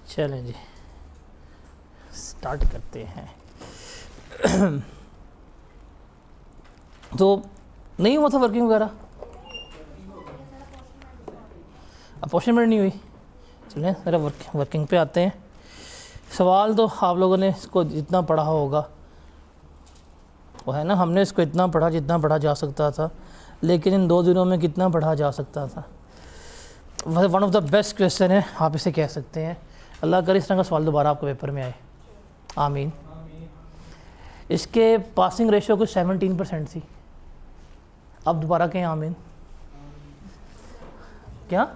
चलें जी स्टार्ट करते हैं। तो नहीं हुआ था वर्किंग वगैरह, अपॉर्चुनिटी नहीं हुई। चलें ज़रा वर्किंग पे आते हैं। सवाल तो आप लोगों ने इसको जितना पढ़ा होगा वो है ना, हमने इसको इतना पढ़ा जितना पढ़ा जा सकता था, लेकिन इन 2 दिनों में कितना पढ़ा जा सकता था। One of the best question है, आप इसे कह सकते हैं। अल्लाह करे इस तरह का सवाल दोबारा आपके पेपर में आए, आमीन। इसके पासिंग रेशियो कुछ 17% थी, अब दोबारा कहें आमीन। क्या?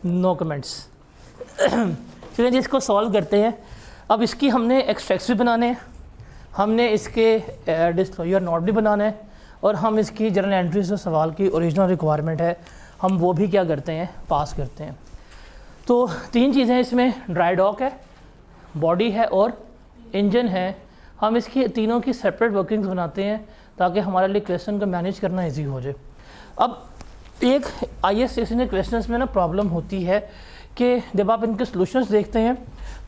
No comments. चलिए जी इसको सॉल्व करते हैं। अब इसकी हमने एक्सट्रैक्ट्स भी बनाने हैं, हमने इसके डिस्क्लोजर नोट भी बनाना है, और हम इसकी जर्नल एंट्री से सवाल की ओरिजिनल रिक्वायरमेंट है हम वो भी क्या करते हैं, पास करते हैं। तो 3 चीज़ें इसमें, ड्राई डॉक है, बॉडी है और इंजन है। हम इसकी तीनों की सेपरेट वर्किंग्स बनाते हैं ताकि हमारे लिए क्वेश्चन को मैनेज करना इजी हो जाए। अब एक IAS सेशन के क्वेश्चंस में ना प्रॉब्लम होती है कि जब आप इनके सॉल्यूशंस देखते हैं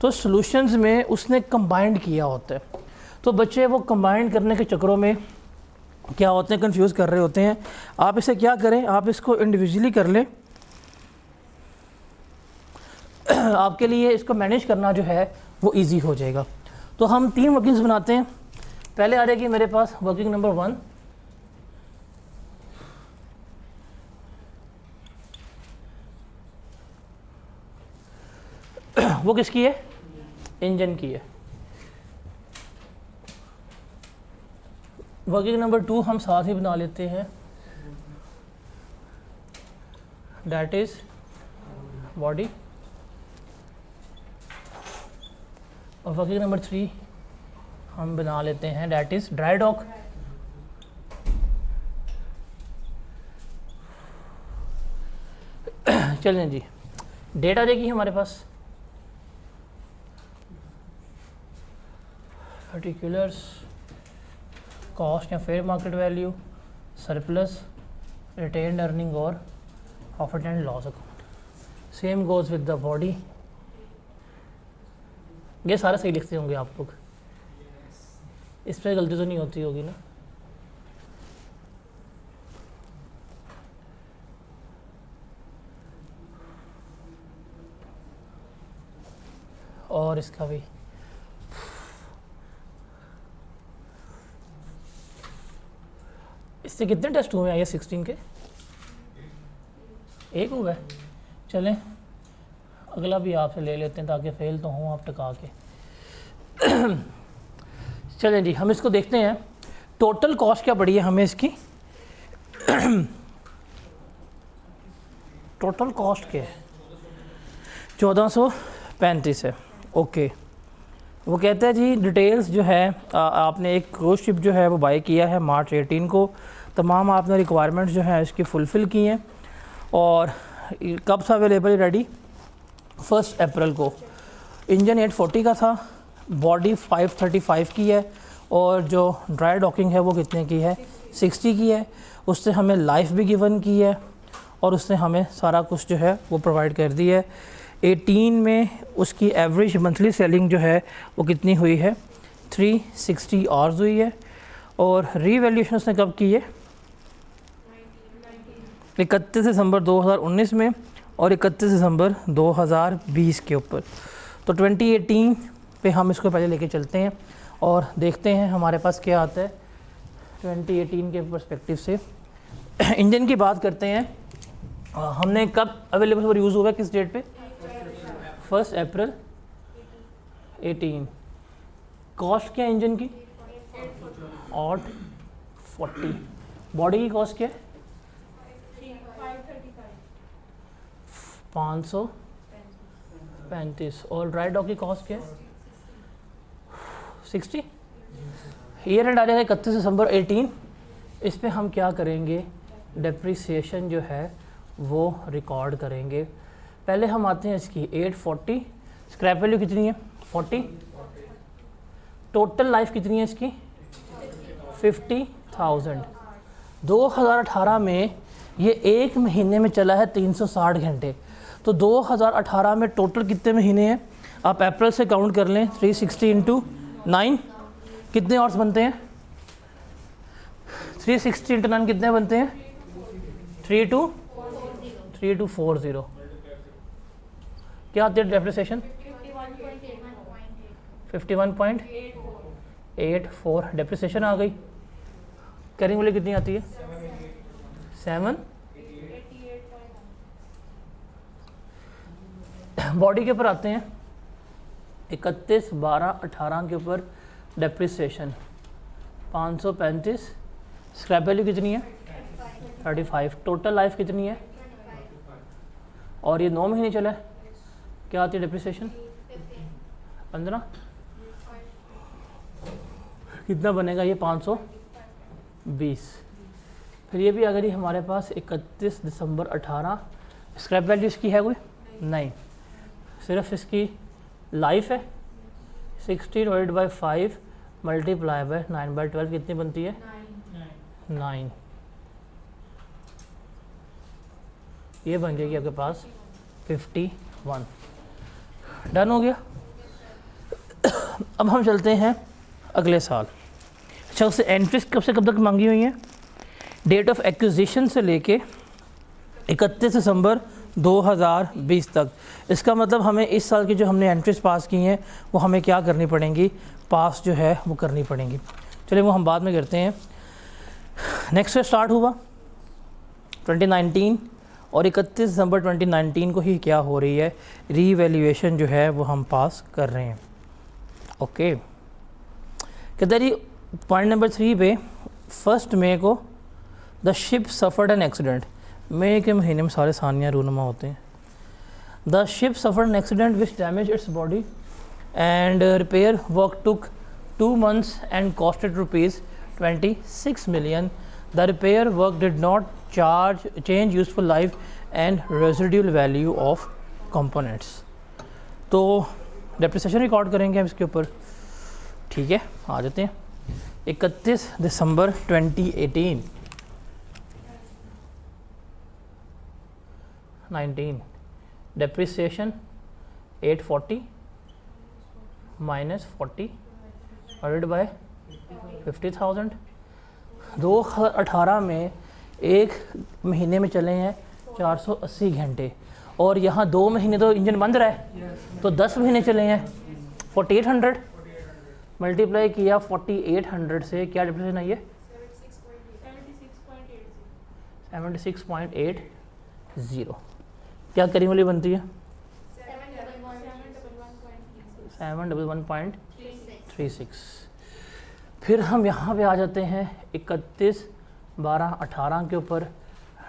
तो सॉल्यूशंस में उसने कंबाइंड किया होता है, तो बच्चे वो कंबाइंड करने के चक्करों में क्या होते हैं, कंफ्यूज कर रहे होते हैं। आप इसे क्या करें, आप इसको इंडिविजुअली कर लें, आपके लिए इसको मैनेज करना जो है वो इजी हो जाएगा। तो हम 3 वर्किंग्स बनाते हैं। पहले आ जाएगी मेरे पास वर्किंग नंबर 1, वो किसकी है, इंजन की है। वर्किंग नंबर 2 हम साथ ही बना लेते हैं, दैट इज बॉडी। और वर्किंग नंबर 3 हम बना लेते हैं, दैट इज ड्राई डॉक। चलें जी, डेट आ जाएगी हमारे पास, पर्टिकुलर्स, कॉस्ट या fair market value, surplus, retained earning और profit and loss account. Same goes with the body. ये सारे सही लिखते होंगे आप लोग, इस पर गलती तो नहीं होती होगी ना। और इसका भी इससे कितने टेस्ट हुए हैं IAS 16 के? 1 हुआ है। चलें अगला भी आपसे ले लेते हैं ताकि फेल तो हूँ आप टका के। चलें जी हम इसको देखते हैं। टोटल कॉस्ट क्या पड़ी है हमें इसकी? टोटल कॉस्ट क्या है? 1435 है। ओके, वो कहता है जी डिटेल्स जो है आपने एक क्रूज शिप जो है वो बाय किया है मार्च 18 को। तमाम आपने रिक्वायरमेंट्स जो है इसकी फुलफ़िल की हैं, और कब से अवेलेबल रेडी? 1 अप्रैल को। इंजन 840 का था, बॉडी 535 की है, और जो ड्राई डॉकिंग है वो कितने की है? 60 की है। उससे हमें लाइफ भी गिवन की है, और उसने हमें सारा कुछ जो है वो प्रोवाइड कर दी है। 18 में उसकी एवरेज मंथली सेलिंग जो है वो कितनी हुई है? 360 आवर्स हुई है। और रीवैल्यूएशन उसने कब की है? 31 दिसंबर 2019 में, और 31 दिसंबर 2020 के ऊपर। तो 2018 पे हम इसको पहले लेके चलते हैं और देखते हैं हमारे पास क्या आता है 2018 के पर्सपेक्टिव से। इंजन की बात करते हैं। हमने कब अवेलेबल और यूज़ हुआ है, किस डेट पे? 1 अप्रैल 18। कॉस्ट क्या है इंजन की? 840। बॉडी की कॉस्ट क्या है? 535। और ड्राई डॉक की कॉस्ट क्या है? 60। ईयर एंड आ जाएगा 31 दिसंबर 18। इस पे हम क्या करेंगे? डेप्रिसिएशन जो है वो रिकॉर्ड करेंगे। पहले हम आते हैं इसकी 840। स्क्रैप वैल्यू कितनी है? 40। टोटल लाइफ कितनी है इसकी? 50,000। 2018 में ये एक महीने में चला है 360 घंटे। तो 2018 में टोटल कितने महीने हैं? आप अप्रैल से काउंट कर लें, 360 इंटू 9 कितने आवर्स बनते हैं? 360 इंटू 9 कितने बनते हैं? 3240। क्या आती है डेप्रिसिएशन? 51.84 डेप्रिसिएशन आ गई। कैरिंग वैल्यू कितनी आती है? 7। बॉडी के ऊपर आते हैं, 31/12/18 के ऊपर डेप्रिसिएशन 535। स्क्रैप वैल्यू कितनी है? 35। टोटल लाइफ कितनी है? और ये 9 महीने चला है, क्या आती है डेप्रिसिएशन? 15। कितना बनेगा ये? 520। फिर ये भी अगर ये हमारे पास 31 दिसंबर 18, स्क्रैप वैल्यू इसकी है कोई? नहीं, सिर्फ इसकी लाइफ है। 60 डिवाइड बाई 5 मल्टीप्लाई बाय 9/12 कितनी बनती है? 9। ये बन जाएगी आपके पास 51। डन हो गया। अब हम चलते हैं अगले साल। अच्छा, उससे एंट्रीज कब से कब तक मांगी हुई हैं? डेट ऑफ एक्विजिशन से लेके 31 दिसंबर 2020 तक। इसका मतलब हमें इस साल की जो हमने एंट्रीज पास की हैं वो हमें क्या करनी पड़ेंगी? पास जो है वो करनी पड़ेंगी। चलिए वो हम बाद में करते हैं। नेक्स्ट से स्टार्ट हुआ 2019 और 31 दिसंबर 2019 को ही क्या हो रही है? रीवैल्यूएशन जो है वो हम पास कर रहे हैं। ओके, कहते हैं पॉइंट नंबर 3 पे 1 मई को the ship suffered an accident. मई के महीने में सारे सानियाँ रूनुमा होते हैं। The ship suffered an accident which damage its body and repair work took 2 months and costed ₹26 million. The repair work did not change useful life and residual value of components. तो डेप्रिसिएशन रिकॉर्ड करेंगे हम इसके ऊपर। ठीक है, आ जाते हैं 31 दिसंबर 2018 19 depreciation 840 minus 40 divided by 50,000। 2018 में एक महीने में चले हैं 480 घंटे और यहाँ 2 महीने तो इंजन बंद रहा है, तो 10 महीने चले हैं 4800 मल्टीप्लाई किया 4800 से क्या डिफरेंस आई है? 76.80। क्या करीब वाली बनती है? 711.36। फिर हम यहाँ पे आ जाते हैं 31/12/18 के ऊपर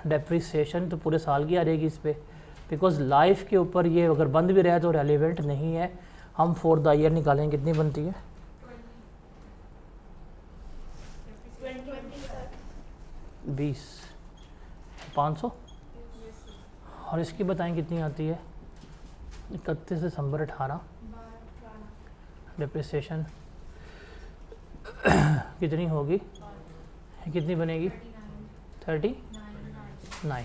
डेप्रिसिएशन तो पूरे साल की आ जाएगी इस पर, बिकॉज लाइफ के ऊपर ये अगर बंद भी रहे तो रेलिवेंट नहीं है। हम फॉर द ईयर निकालेंगे, कितनी बनती है? 20 500 और इसकी बताएं कितनी आती है? 31 दिसंबर 18 डेप्रिसिएशन कितनी होगी? कितनी बनेगी? 39।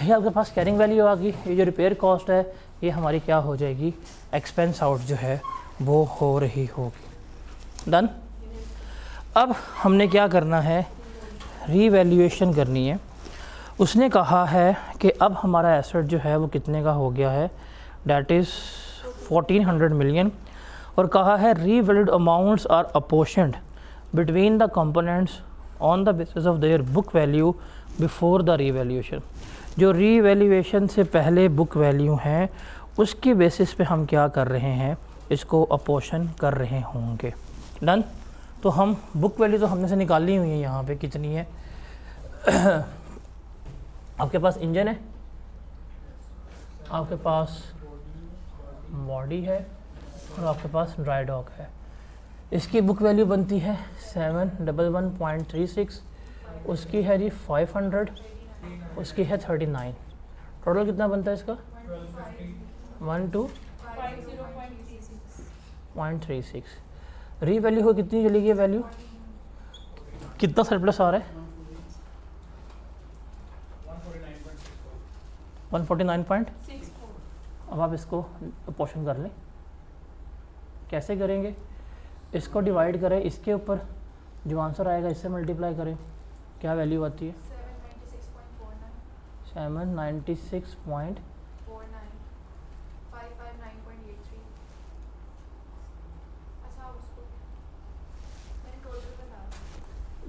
ये आपके पास कैरिंग वैल्यू आ गई। ये जो रिपेयर कॉस्ट है ये हमारी क्या हो जाएगी? एक्सपेंस आउट जो है वो हो रही होगी। डन। अब हमने क्या करना है? रीवैल्यूएशन करनी है। उसने कहा है कि अब हमारा एसेट जो है वो कितने का हो गया है? That is 1400 million. और कहा है revalued amounts are apportioned between the components on the basis of their book value before the revaluation. जो रीवैल्यूएशन से पहले बुक वैल्यू हैं उसके बेसिस पे हम क्या कर रहे हैं? इसको अपोर्शन कर रहे होंगे। डन। तो हम बुक वैल्यू तो हमने से निकाली हुई है। यहाँ पे कितनी है? आपके पास इंजन है, आपके पास बॉडी है और आपके पास ड्राई डॉक है। इसकी बुक वैल्यू बनती है 711.36, उसकी है जी 500, उसकी है 39। टोटल कितना बनता है इसका? 12.36। रीवैल्यू हो कितनी चली गई वैल्यू? कितना सरप्लस आ रहा है? 149.64। अब आप इसको पोर्शन कर लें। कैसे करेंगे? इसको डिवाइड करें इसके ऊपर, जो आंसर आएगा इससे मल्टीप्लाई करें। क्या वैल्यू आती है? 796.49।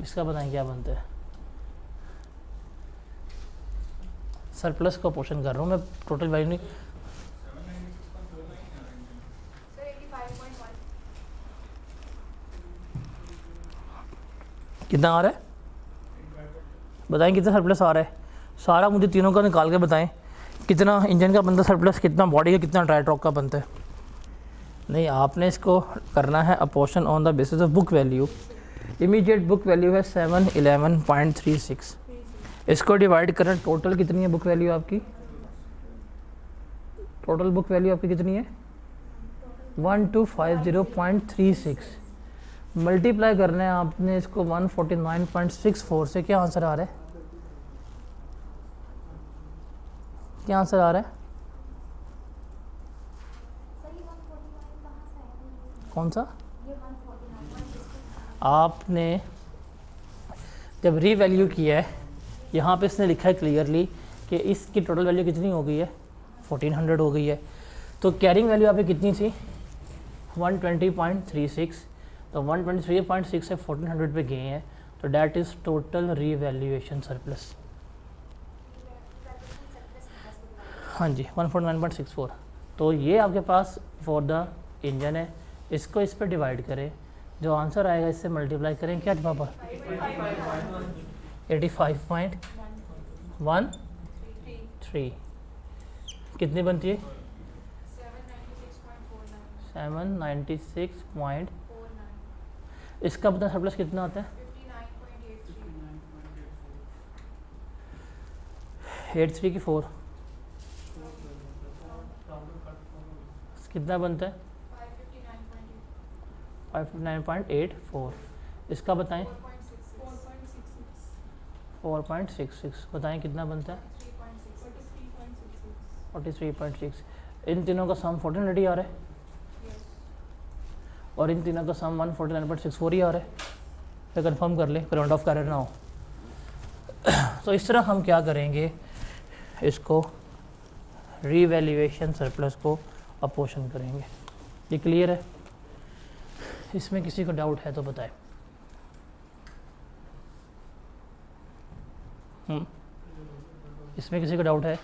इसका बताएं क्या बनता है? सरप्लस को पोर्शन कर रहा हूँ मैं, टोटल वैल्यू नहीं। कितना आ रहा है बताएं, कितना सरप्लस आ रहा है? सारा मुझे तीनों का निकाल के बताएं, कितना इंजन का बनता है सरप्लस, कितना बॉडी का, कितना ड्राई ट्रक का बनता है। नहीं, आपने इसको करना है apportion on the basis of book value. Immediate book value है 711.36। इसको डिवाइड करें, टोटल कितनी है बुक वैल्यू आपकी? टोटल बुक वैल्यू आपकी कितनी है? 1250.36। मल्टीप्लाई करना है आपने इसको 149.64 से। क्या आंसर आ रहा है? क्या आंसर आ रहा है? कौन सा? आपने जब रीवैल्यू किया है, यहाँ पे इसने लिखा है क्लियरली कि इसकी टोटल वैल्यू कितनी हो गई है? 1400 हो गई है। तो कैरिंग वैल्यू आपकी कितनी थी? 120.36। तो 123.6 से 1400 पे गए हैं, तो that is total revaluation surplus. हाँ जी, 149.64। तो ये आपके पास फॉर द इंजन है। इसको इस पर डिवाइड करें, जो आंसर आएगा इससे मल्टीप्लाई करें। क्या पापा? 85.13। कितनी बनती है? 796. इसका पता सरप्लस कितना आता है? 83 की 4 कितना बनता है? 559.84। इसका बताएं। 4.66 बताएं कितना बनता है? 43.6। इन तीनों का सम 1400 आ रहा है और इन तीनों का सम 149.64 ही आ रहा है। तो कंफर्म कर ले, राउंड ऑफ कर ना हो। तो इस तरह हम क्या करेंगे, इसको रीवैल्यूएशन सरप्लस को अपोर्शन करेंगे। ये क्लियर है? इसमें किसी को डाउट है तो बताएं। इसमें किसी को डाउट है?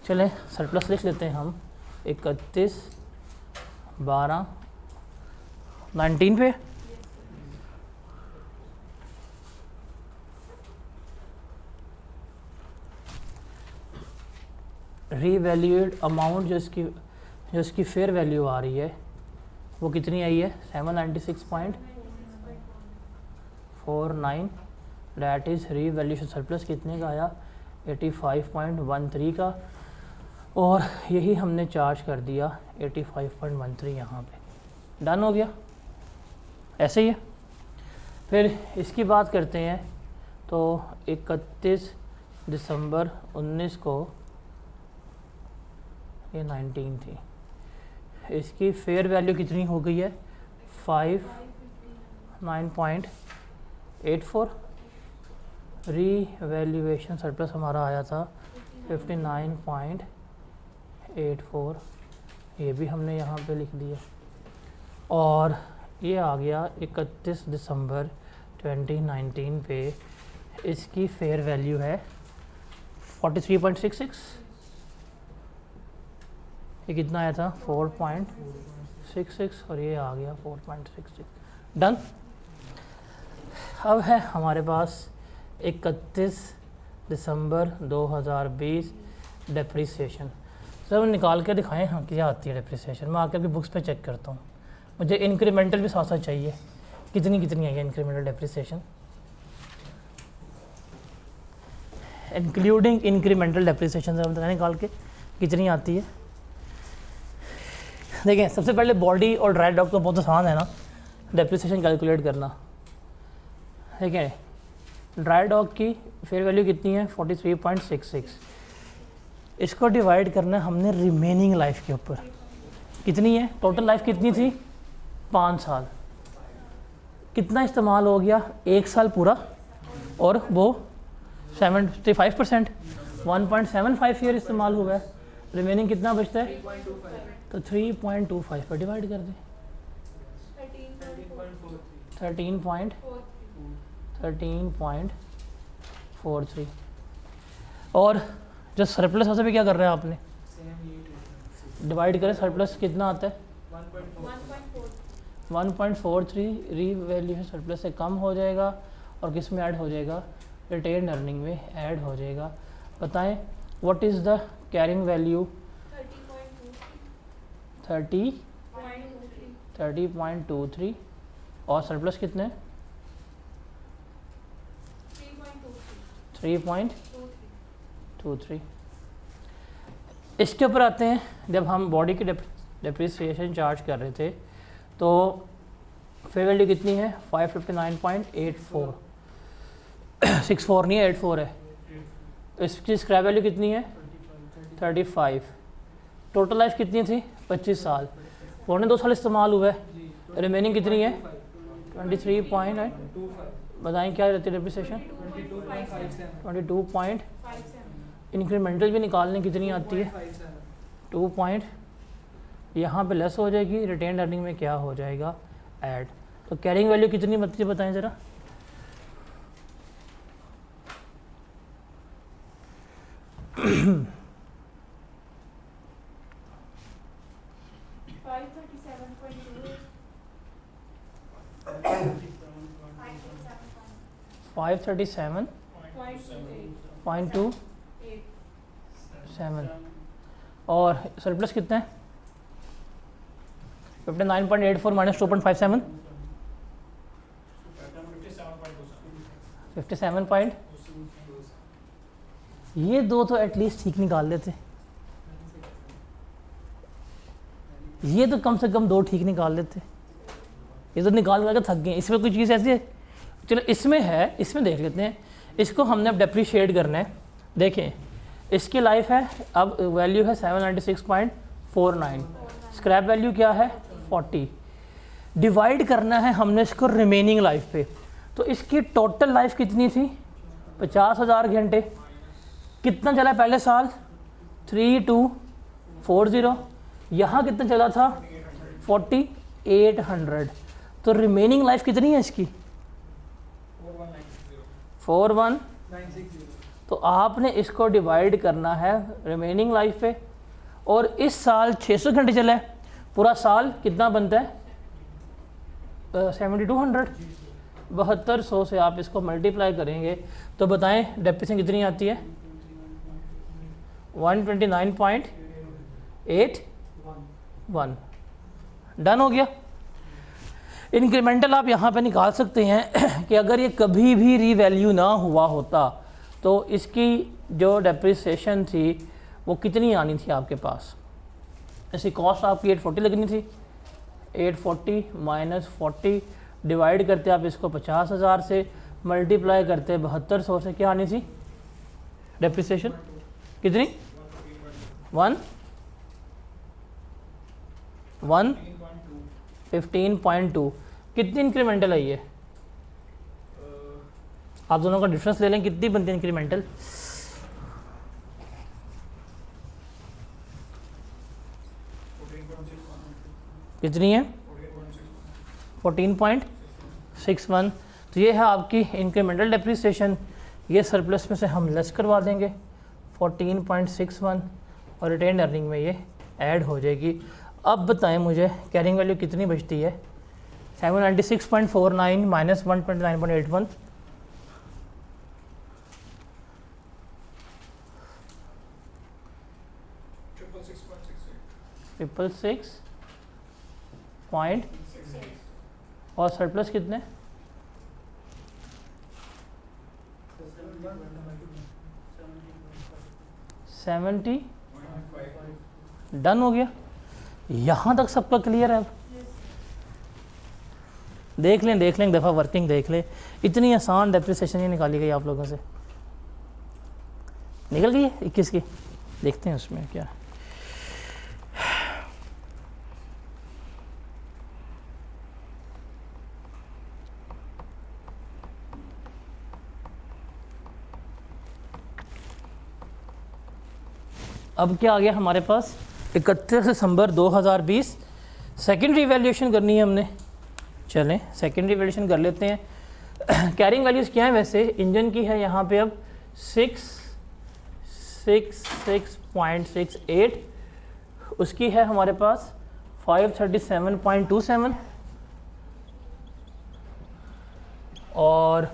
चलें सरप्लस लिख लेते हैं हम। 31/12/19 पे रीवैल्यूएड अमाउंट जो इसकी फेयर वैल्यू आ रही है वो कितनी आई है? 796.49। डैट इज़ रीवैल्यूएशन सरप्लस कितने का आया? 85.13 का। और यही हमने चार्ज कर दिया 85.13 यहाँ पे। डन हो गया? ऐसे ही है। फिर इसकी बात करते हैं। तो 31 दिसंबर 19 को, ये 19 थी, इसकी फेयर वैल्यू कितनी हो गई है? 59.84। रीवैल्यूएशन सरप्लस हमारा आया था 59.84। ये भी हमने यहाँ पे लिख दिया। और ये आ गया 31 दिसंबर 2019 पे इसकी फेयर वैल्यू है 43.66। ये कितना आया था? 4.66 और ये आ गया 4.66। डन। अब है हमारे पास 31 दिसंबर 2020 डेप्रिसिएशन। सर निकाल के दिखाएं हाँ क्या आती है डेप्रिसिएशन। मैं आकर आपकी बुक्स पे चेक करता हूँ। मुझे इंक्रीमेंटल भी साथ साथ चाहिए। कितनी कितनी आई है incremental depreciation, including incremental depreciation. Sir बताएं निकाल के कितनी आती है। देखें सबसे पहले बॉडी और ड्राई डॉग तो बहुत आसान है ना डेप्रिसिएशन कैलकुलेट करना। देखें ड्राई डॉग की फेयर वैल्यू कितनी है? 43.66। इसको डिवाइड करना है हमने रिमेनिंग लाइफ के ऊपर। कितनी है टोटल लाइफ, कितनी थी 5 साल, कितना इस्तेमाल हो गया 1 साल पूरा, और वो 75%, 1.75 ईयर इस्तेमाल हुआ है, रिमेनिंग कितना बचता है, तो 3.25 पर डिवाइड कर दें, 13.43। और जो सरप्लस वैसे भी क्या कर रहे हैं आपने, डिवाइड करें, सरप्लस कितना आता है 1.43, री वैल्यू है सरप्लस से कम हो जाएगा और किस में ऐड हो जाएगा, रिटेन अर्निंग में ऐड हो जाएगा। बताएं what is the carrying value, 30.23 और सरप्लस कितने 3.23। इसके ऊपर आते हैं, जब हम बॉडी की डेप्रिसिएशन चार्ज कर रहे थे तो फेयर वैल्यू कितनी है 559.84, 64 नहीं है 84 है, तो इसकी स्क्रैप वैल्यू कितनी है 35। टोटल लाइफ कितनी थी 25 साल, 2 साल इस्तेमाल हुआ है, रिमेनिंग कितनी है 23.9। बताएं क्या रहती है डेप्रिसिएशन 22. इंक्रीमेंटल भी निकालने कितनी आती है 2 पॉइंट, यहाँ पे लेस हो जाएगी, रिटेन अर्निंग में क्या हो जाएगा ऐड। तो कैरिंग वैल्यू कितनी बच्चे बताएं ज़रा, $537.27 और सरप्लस कितना है 59.84 माइनस 2.57, 57 पॉइंट। ये दो तो एटलीस्ट ठीक निकाल लेते, ये तो कम से कम 2 ठीक निकाल लेते, ये तो निकाल के थक गए। इसमें कोई चीज़ ऐसी है, चलो इसमें है, इसमें देख लेते हैं। इसको हमने अब डेप्रीशिएट करना है। देखें इसकी लाइफ है, अब वैल्यू है 796.49, स्क्रैप वैल्यू क्या है 40, डिवाइड करना है हमने इसको रिमेनिंग लाइफ पे। तो इसकी टोटल लाइफ कितनी थी 50,000 घंटे, कितना चला पहले साल 3240, यहाँ कितना चला था 4800, तो रिमेनिंग लाइफ कितनी है इसकी 41,960। तो आपने इसको डिवाइड करना है रिमेनिंग लाइफ पे, और इस साल 600 घंटे चला है, पूरा साल कितना बनता है 7200, 7200 से आप इसको मल्टीप्लाई करेंगे तो बताएं डेप्रिसिएशन कितनी आती है 129.81। डन हो गया। इंक्रीमेंटल आप यहाँ पे निकाल सकते हैं कि अगर ये कभी भी रीवैल्यू ना हुआ होता तो इसकी जो डेप्रिसिएशन थी वो कितनी आनी थी आपके पास। ऐसी कॉस्ट आपकी 840 लगनी थी, 840 माइनस 40 डिवाइड करते आप इसको 50,000 से, मल्टीप्लाई करते 7200 से, क्या आनी थी डेप्रिसिएशन कितनी 15.2। कितनी इंक्रीमेंटल आई है, आप दोनों का डिफरेंस ले लें, कितनी बनती है इंक्रीमेंटल कितनी है 14.61। तो ये है आपकी इंक्रीमेंटल डेप्रिसिएशन, ये सरप्लस में से हम लेस करवा देंगे 14.61 और रिटेन अर्निंग में ये ऐड हो जाएगी। अब बताएं मुझे कैरिंग वैल्यू कितनी बचती है 796.49 माइनस 129.81, ट्रिपल 6.6 और सरप्लस कितने 70। डन हो गया। यहाँ तक सबका क्लियर है। देख लें एक दफ़ा वर्किंग देख लें, इतनी आसान डेप्रिसिएशन ही निकाली गई आप लोगों से, निकल गई है 21 की। देखते हैं उसमें क्या। अब क्या आ गया हमारे पास, 31 दिसंबर 2020 सेकेंडरी वैल्यूएशन करनी है हमने। चलें सेकेंडरी वैल्यूएशन कर लेते हैं। कैरिंग वैल्यूज़ क्या है वैसे, इंजन की है यहाँ पे अब 666.68, उसकी है हमारे पास 537.27, और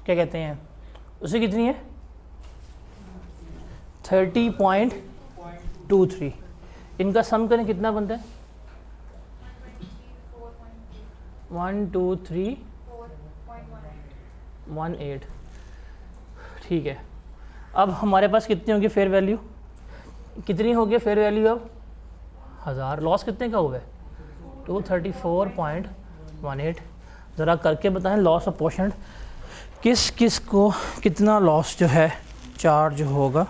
क्या कहते हैं उसे कितनी है 30.23। इनका सम करें कितना बनता है 123.18। ठीक है, अब हमारे पास कितनी होगी फेयर वैल्यू, कितनी होगी फेयर वैल्यू अब 1000। लॉस कितने का हुआ है 234.18। ज़रा करके बताएं लॉस ऑफ पोर्शन किस किस को कितना लॉस जो है चार्ज होगा।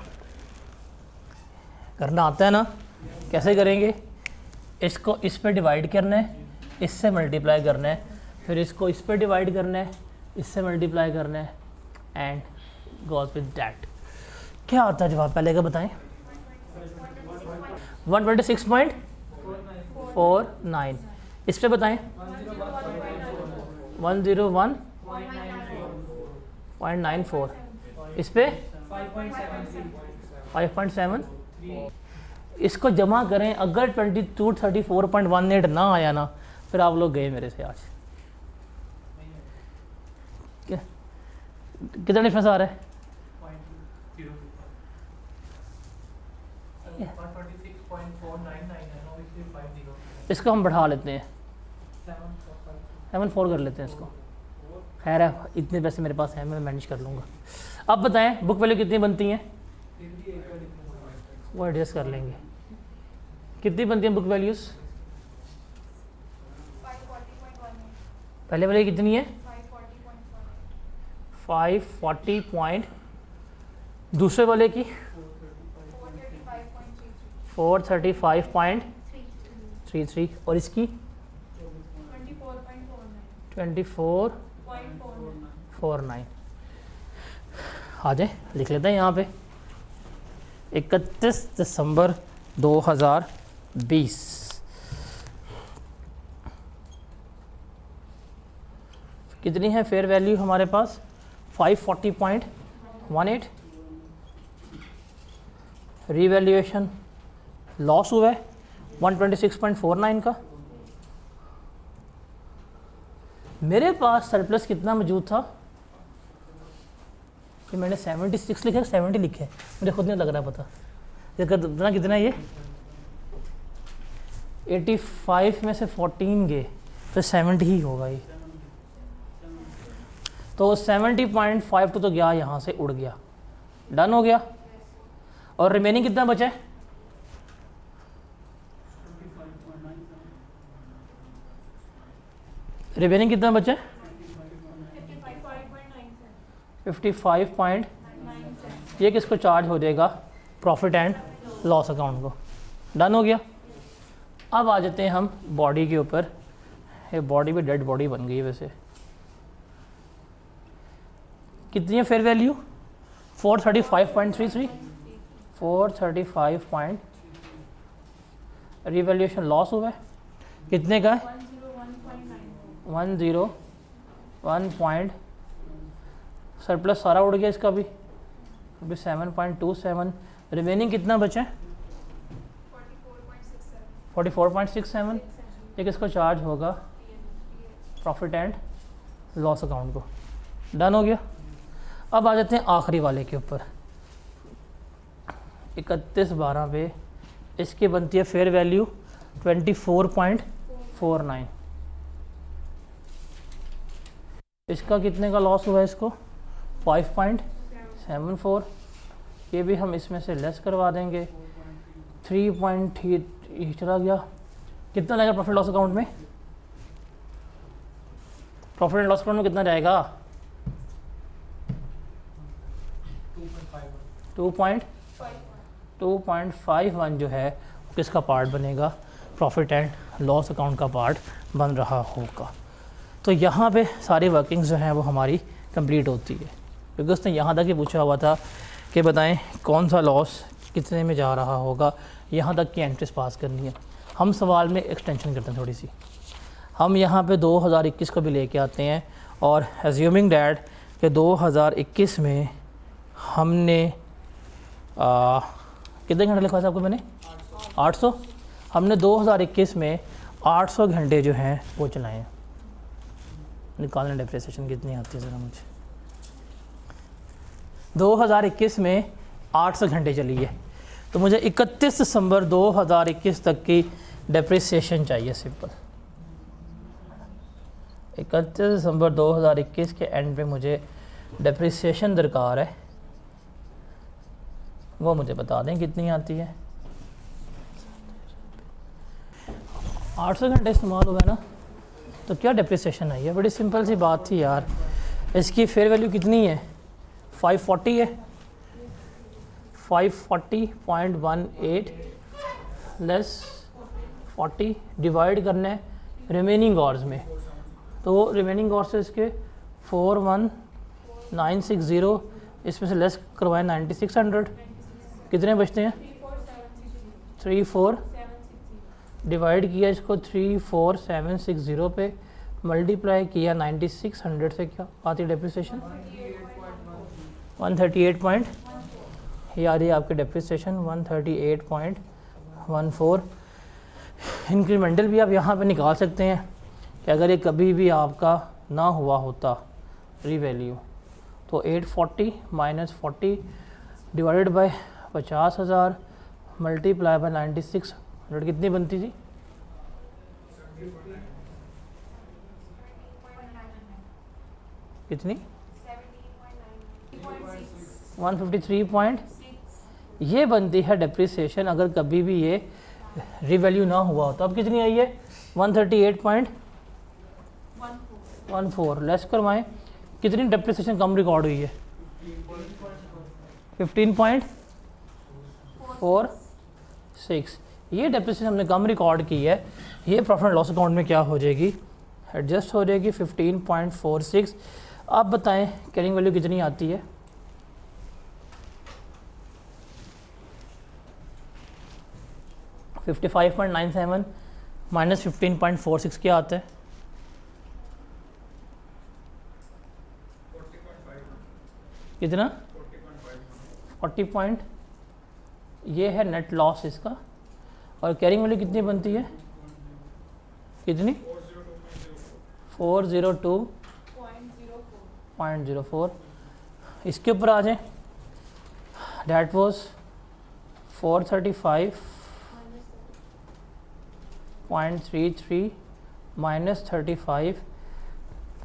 करना आता है ना, कैसे करेंगे, इसको इस पे डिवाइड करना है, इससे मल्टीप्लाई करना है, फिर इसको इस पे डिवाइड करना है, इससे मल्टीप्लाई करना है, एंड गोज विद दैट। क्या आता है जवाब पहले का बताएं 126.49। इस पे बताएं 101.94। इस पे 5.7। इसको जमा करें, अगर 2234.18 ना आया ना फिर आप लोग गए मेरे से आज। कितना डिफरेंस आ रहा है इसको हम बढ़ा लेते हैं 7.4 कर लेते हैं इसको। खैर है इतने पैसे मेरे पास हैं, मैं मैनेज कर लूँगा। अब बताएं बुक वैल्यू कितनी बनती हैं, वो एडजस्ट कर लेंगे। कितनी बनती हैं बुक वैल्यूज़, पहले वाले कितनी है 540 दूसरे वाले की 435.33 और इसकी 24.49। आ जाए लिख लेते हैं यहाँ पे 31 दिसंबर 2020। कितनी है फेयर वैल्यू हमारे पास 540.18। रीवैल्यूएशन लॉस हुआ है 126.49 का। मेरे पास सरप्लस कितना मौजूद था कि मैंने 76 लिखा है 70 लिखे है, मुझे खुद नहीं लग रहा पता कितना कितना है ये 85 में से 14 गए तो 70 ही होगा ये। तो 70.52 तो गया यहाँ से उड़ गया, डन हो गया। और रिमेनिंग कितना बचा है रिमेनिंग कितना बचा है 55. ये किसको चार्ज हो जाएगा प्रॉफिट एंड लॉस अकाउंट को। डन हो गया। अब आ जाते हैं हम बॉडी के ऊपर। ये बॉडी भी डेड बॉडी बन गई है वैसे। कितनी है फेयर वैल्यू 435.33 435. रिवैल्यूएशन लॉस हुआ है कितने का है 101. सरप्लस सारा उड़ गया इसका भी 7.27. रिमेनिंग कितना बचा है 44.67. ये किसको चार्ज होगा प्रॉफिट एंड लॉस अकाउंट को। डन हो गया। अब आ जाते हैं आखिरी वाले के ऊपर 31/12 पे। इसकी बनती है फेयर वैल्यू 24.49. इसका कितने का लॉस हुआ है इसको 5.74. ये भी हम इसमें से लेस करवा देंगे 3. चला गया। कितना लगेगा प्रॉफिट लॉस अकाउंट में प्रॉफिट एंड लॉस अकाउंट में कितना जाएगा 2.51 जो है किसका पार्ट बनेगा, प्रॉफिट एंड लॉस अकाउंट का पार्ट बन रहा होगा। तो यहाँ पे सारी वर्किंग्स जो हैं वो हमारी कंप्लीट होती है, क्योंकि उसने यहाँ तक ही पूछा हुआ था कि बताएं कौन सा लॉस कितने में जा रहा होगा, यहाँ तक की एंट्रीज पास करनी है। हम सवाल में एक्सटेंशन करते हैं थोड़ी सी, हम यहाँ पे 2021 को भी लेके आते हैं और एज्यूमिंग डैट कि 2021 में हमने कितने घंटे लिखा था आपको मैंने 800, हमने 2021 में 800 घंटे जो हैं वो चलाए हैं। निकालना डेप्रिसिएशन कितनी आती है ज़रा मुझे। 2021 में 800 घंटे चली है, तो मुझे 31 दिसंबर 2021 तक की डेप्रिसिएशन चाहिए सिंपल। 31 दिसंबर 2021 के एंड पे मुझे डेप्रिसिएशन दरकार है, वो मुझे बता दें कितनी आती है। 800 घंटे इस्तेमाल हुआ है ना, तो क्या डेप्रिसिएशन आई है। बड़ी सिंपल सी बात थी यार। इसकी फेयर वैल्यू कितनी है, 540 है, 540.18 लेस 40 डिवाइड करना है रिमेनिंग आवर्स में। तो रिमेनिंग आवर्स से इसके 41960, इसमें से लेस करवाएं 9600, कितने बचते हैं 34, डिवाइड किया इसको 34760 पे, मल्टीप्लाई किया 9600 से, क्या आती है डेप्रिसिएशन 138 ये आ रही है आपकी डेप्रिसिएशन 138.14। इंक्रीमेंटल भी आप यहाँ पे निकाल सकते हैं कि अगर ये कभी भी आपका ना हुआ होता रीवैल्यू, तो 840 minus 40 divided by 50,000 multiply by 9600 कितनी बनती थी, कितनी 153 ये बनती है डेप्रिसिएशन अगर कभी भी ये रिवैल्यू ना हुआ हो। तो अब कितनी आई है 138.14 लेस करवाएं, कितनी डेप्रिसिएशन कम रिकॉर्ड हुई है 15.46। ये डेप्रिसिएशन हमने कम रिकॉर्ड की है, ये प्रॉफिट एंड लॉस अकाउंट में क्या हो जाएगी, एडजस्ट हो जाएगी 15.46। अब बताएं कैरिंग वैल्यू कितनी आती है, $55.97 माइनस 15.46 क्या आता है, कितना 40 ये है नेट लॉस इसका। और कैरिंग वैल्यू कितनी बनती है, कितनी 402.04। इसके ऊपर आ जाएं, डैट वॉज 435.33 माइनस 35,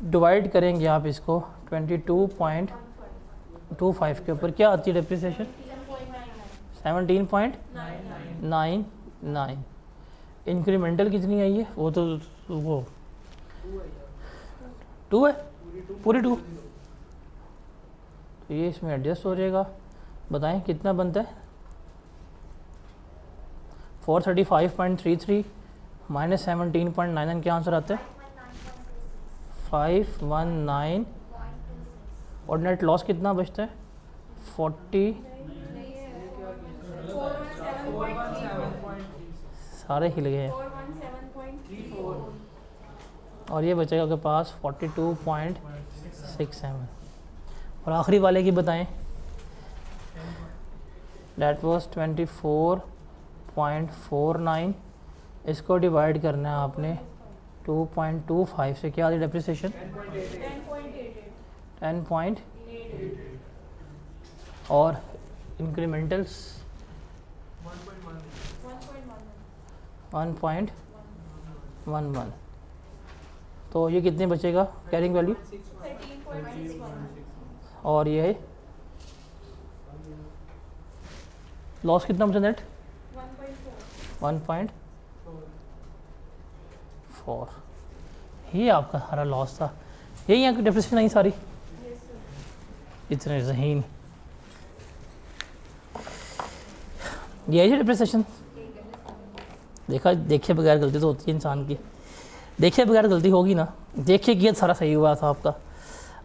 डिवाइड करेंगे आप इसको 22.25 के ऊपर, क्या आती है डेप्रिसिएशन 17.99। इंक्रीमेंटल कितनी आई है, वो तो वो 2 है, पूरी 2, तो ये इसमें एडजस्ट हो जाएगा। बताएं कितना बनता है 435.33 माइनस 17.99 क्या आंसर आता है 519। और नेट लॉस कितना बचता है 40, सारे हिल गए हैं, और ये बचेगा आपके पास 42.67। और आखिरी वाले की बताएं, डेट वॉज 24.49, इसको डिवाइड करना है आपने 2.25 से, क्या आती डेप्रिसिएशन 10.8 और इंक्रीमेंटल्स 1.11। तो ये कितने बचेगा कैरिंग वैल्यू, और ये है लॉस कितना बचा नेट 1.4। ये आपका सारा लॉस था, यही यहाँ की डेप्रिसिएशन आई सारी। इतने ज़हीन ये है डिप्रिसिएशन। देखा, देखे बगैर गलती तो होती है इंसान की, देखे बगैर गलती होगी ना, देखिए कि सारा सही हुआ था आपका।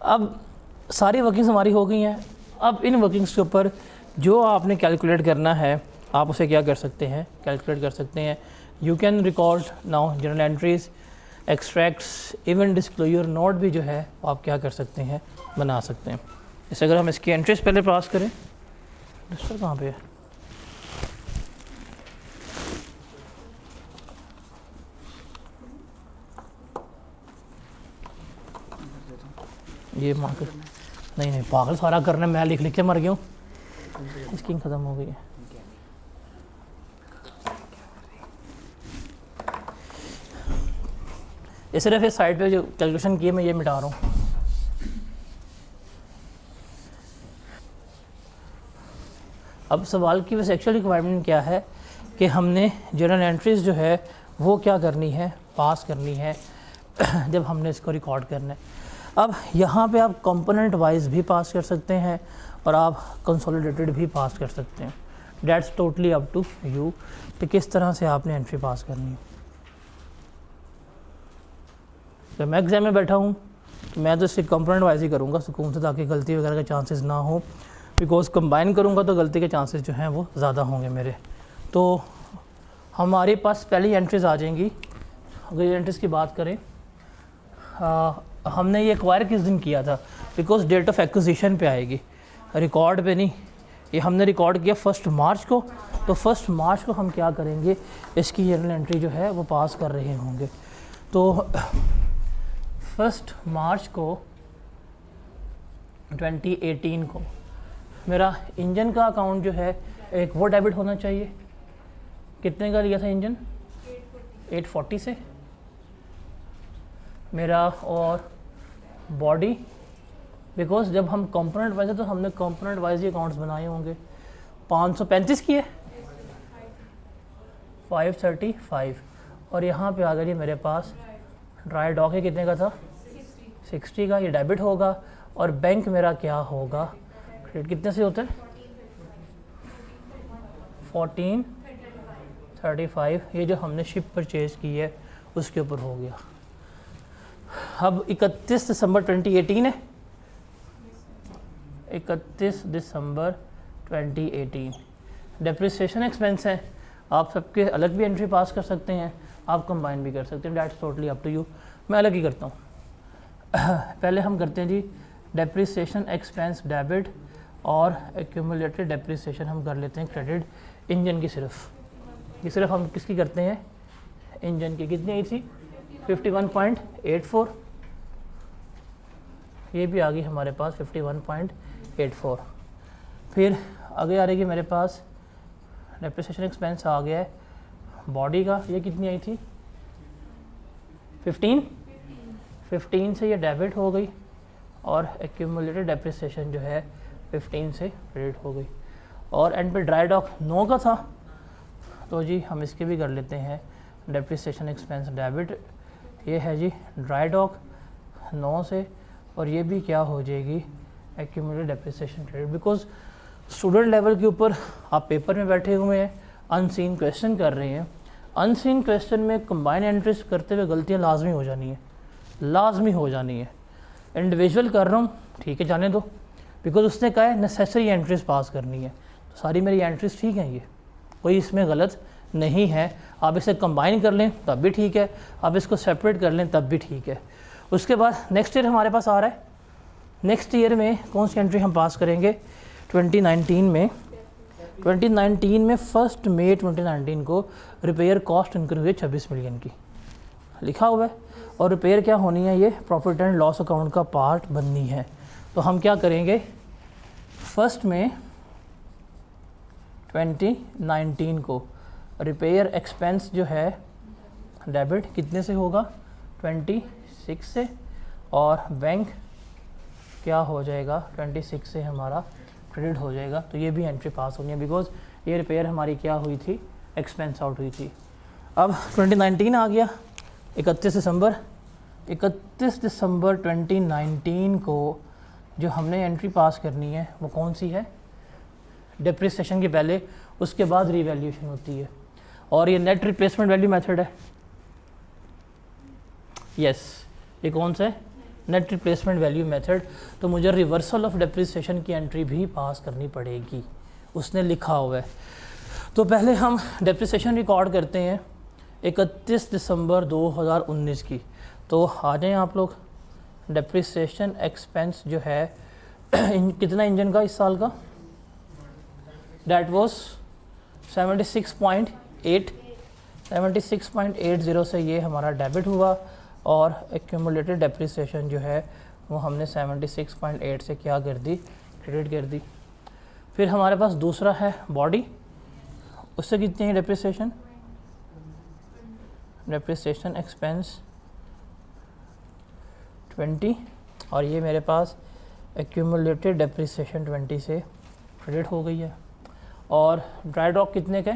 अब सारी वर्किंग्स हमारी हो गई हैं। अब इन वर्किंग्स के ऊपर जो आपने कैलकुलेट करना है आप उसे क्या कर सकते हैं, कैलकुलेट कर सकते हैं। You can record now journal entries, extracts, even disclosure note भी जो है आप क्या कर सकते हैं, बना सकते हैं। जैसे अगर हम इसकी एंट्रीज पहले पास करें, रजिस्टर कहाँ पे है, ये मार्केट नहीं पागल सारा करना, मैं लिख लिख के मर गया हूँ, इसकी ख़त्म हो गई है। ये सिर्फ इस साइड पे जो कैलकुलेशन की है मैं ये मिटा रहा हूँ। अब सवाल की वैसे एक्चुअल रिक्वायरमेंट क्या है कि हमने जर्नल एंट्रीज जो है वो क्या करनी है, पास करनी है जब हमने इसको रिकॉर्ड करना है। अब यहाँ पे आप कंपोनेंट वाइज भी पास कर सकते हैं और आप कंसोलिडेटेड भी पास कर सकते हैं। That's totally up to you कि किस तरह से आपने एंट्री पास करनी है। तो मैं एग्जाम में बैठा हूँ, मैं तो इसके कंपोनेंट वाइज ही करूँगा सुकून से, ताकि गलती वगैरह के चांसेस ना हो, बिकॉज कंबाइन करूँगा तो गलती के चांसेस जो हैं वो ज़्यादा होंगे मेरे। तो हमारे पास पहली एंट्रीज आ जाएंगी। अगर ये एंट्रीज की बात करें, हमने ये एक्वायर किस दिन किया था, बिकॉज डेट ऑफ एक्विजिशन पे आएगी, रिकॉर्ड पे नहीं। ये हमने रिकॉर्ड किया 1 मार्च को, तो 1 मार्च को हम क्या करेंगे, इसकी जर्नल एंट्री जो है वो पास कर रहे होंगे। तो 1 मार्च को 2018 को मेरा इंजन का अकाउंट जो है एक वो डेबिट होना चाहिए। कितने का लिया था इंजन, 840 से मेरा, और बॉडी, बिकॉज जब हम कंपोनेंट वाइज है तो हमने कंपोनेंट वाइज ही अकाउंट्स बनाए होंगे। 535 की है, 535, और यहाँ पे आ गया जी मेरे पास ड्राई डॉक है, कितने का था, 60 का, ये डेबिट होगा। और बैंक मेरा क्या होगा, क्रेडिट कितने से होता है, 1435, ये जो हमने शिप परचेज़ की है उसके ऊपर हो गया। अब 31 दिसंबर 2018 है, 31 दिसंबर 2018 डेप्रिसिएशन एक्सपेंस है। आप सबके अलग भी एंट्री पास कर सकते हैं, आप कंबाइन भी कर सकते हैं, that's totally up to you. मैं अलग ही करता हूँ। पहले हम करते हैं जी डेप्रिसिएशन एक्सपेंस डेबिट, और एक्यूमुलेटेड डेप्रिसिएशन हम कर लेते हैं क्रेडिट। इंजन की सिर्फ हम किसकी करते हैं, इंजन की। कितनी आई थी, 51.84, ये भी आ गई हमारे पास 51.84। फिर आगे आ रही है मेरे पास डेप्रिसिएशन एक्सपेंस आ गया है बॉडी का, ये कितनी आई थी, 15 से ये डेबिट हो गई, और एक्यूमुलेटेड डेप्रिसिएशन जो है 15 से क्रेडिट हो गई। और एंड पे ड्राई डॉक 9 का था, तो जी हम इसके भी कर लेते हैं डेप्रिसिएशन एक्सपेंस डेबिट। ये है जी ड्राई डॉक 9 से, और ये भी क्या हो जाएगी, accumulated depreciation credit. Because student level के ऊपर आप पेपर में बैठे हुए हैं, अनसीन क्वेश्चन कर रहे हैं। अनसीन क्वेश्चन में कंबाइन एंट्रीज करते हुए गलतियाँ लाजमी हो जानी है। इंडिविजुअल कर रहा हूँ, ठीक है जाने दो, बिकॉज उसने कहा है नेसेसरी एंट्रीज पास करनी है, तो सारी मेरी एंट्रीज ठीक हैं, ये कोई इसमें गलत नहीं है। आप इसे कंबाइन कर लें तब भी ठीक है, आप इसको सेपरेट कर लें तब भी ठीक है। उसके बाद नेक्स्ट ईयर हमारे पास आ रहा है, नेक्स्ट ईयर में कौन सी एंट्री हम पास करेंगे, 2019 में 1 मई 2019 को रिपेयर कॉस्ट इनकर हुई 26 मिलियन की, लिखा हुआ है। और रिपेयर क्या होनी है, ये प्रॉफिट एंड लॉस अकाउंट का पार्ट बननी है। तो हम क्या करेंगे, 1 मई 2019 को रिपेयर एक्सपेंस जो है डेबिट कितने से होगा, 26 से, और बैंक क्या हो जाएगा, 26 से हमारा क्रेडिट हो जाएगा। तो ये भी एंट्री पास होनी है, बिकॉज ये रिपेयर हमारी क्या हुई थी, एक्सपेंस आउट हुई थी। अब 2019 आ गया, 31 दिसंबर 2019 को जो हमने एंट्री पास करनी है वो कौन सी है, डिप्रिसिएशन के पहले, उसके बाद रीवैल्यूएशन होती है। और ये नेट रिप्लेसमेंट वैल्यू मेथड है। यस, ये कौन सा है? Net replacement value method. तो मुझे रिवर्सल ऑफ डिप्रिसिएशन की एंट्री भी पास करनी पड़ेगी, उसने लिखा हुआ है। तो पहले हम डिप्रिसिएशन रिकॉर्ड करते हैं 31 दिसंबर 2019 की। तो आ जाएँ आप लोग। डिप्रिसिएशन एक्सपेंस जो है कितना इंजन का इस साल का? डैट वॉज 76.80 से ये हमारा डेबिट हुआ और एक्यूमुलेटेड डेप्रिसिएशन जो है वो हमने 76.8 से क्या कर दी? क्रेडिट कर दी। फिर हमारे पास दूसरा है बॉडी, उससे कितनी है डेप्रिसिएशन? डेप्रिसिएशन एक्सपेंस 20 और ये मेरे पास एक्यूमुलेटेड डेप्रिसिएशन 20 से क्रेडिट हो गई है। और ड्राई डॉक कितने के?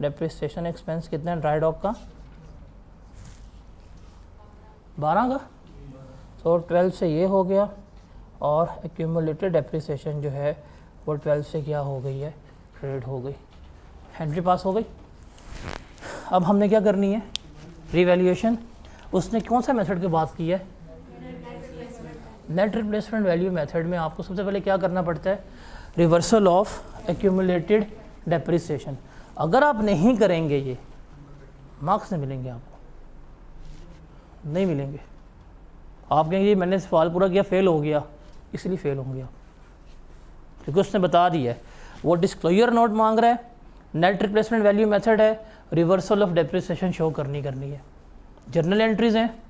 डेप्रिसिएशन एक्सपेंस कितना है ड्राई डॉक का? 12 का। तो 12 से ये हो गया और एक्यूमुलेटेड डेप्रिसिएशन जो है वो 12 से क्या हो गई है? क्रेडिट हो गई। एंट्री पास हो गई। अब हमने क्या करनी है? रीवैल्यूएशन। उसने कौन सा मेथड की बात की है? नेट रिप्लेसमेंट वैल्यू मेथड में आपको सबसे पहले क्या करना पड़ता है? Reversal of accumulated depreciation. अगर आप नहीं करेंगे ये, मार्क्स नहीं मिलेंगे आपको, नहीं मिलेंगे। आप कहेंगे मैंने सवाल पूरा किया, फेल हो गया, इसलिए फेल होंगे आप, क्योंकि उसने बता दिया है। वो डिस्क्लोजर नोट मांग रहा है, नेट रिप्लेसमेंट वैल्यू मेथड है, रिवर्सल ऑफ डेप्रिसिएशन शो करनी है। जर्नल एंट्रीज हैं,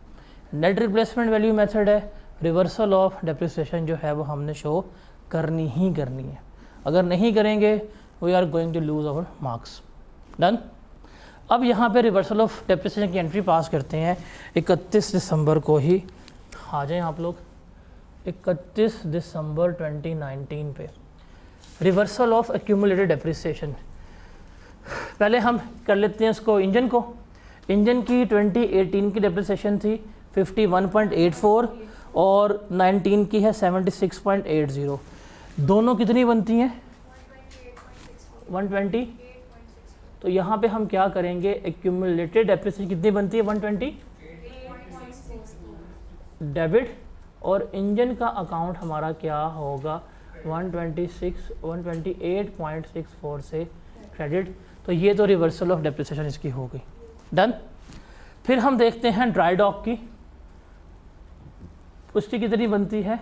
नेट रिप्लेसमेंट वैल्यू मेथड है, रिवर्सल ऑफ डेप्रिसिएशन जो है वो हमने शो करनी है। अगर नहीं करेंगे we are going to lose our marks. Done. अब यहाँ पे रिवर्सल ऑफ डेप्रिसिएशन की एंट्री पास करते हैं 31 दिसंबर को ही। आ जाएँ आप लोग 31 दिसंबर 2019 पे रिवर्सल ऑफ एक्यूमुलेटेड डेप्रिसिएशन। पहले हम कर लेते हैं इसको इंजन को। इंजन की 2018 की डेप्रिसिएशन थी 51.84 और 19 की है 76.80। दोनों कितनी बनती हैं? 120। तो यहाँ पे हम क्या करेंगे? एक्यूमुलेटेड डेप्रिसिएशन कितनी बनती है? 120 डेबिट और इंजन का अकाउंट हमारा क्या होगा? 128.64 से क्रेडिट। तो ये तो रिवर्सल ऑफ डेप्रिसिएशन इसकी हो गई। डन। फिर हम देखते हैं ड्राई डॉक की। उसकी कितनी बनती है?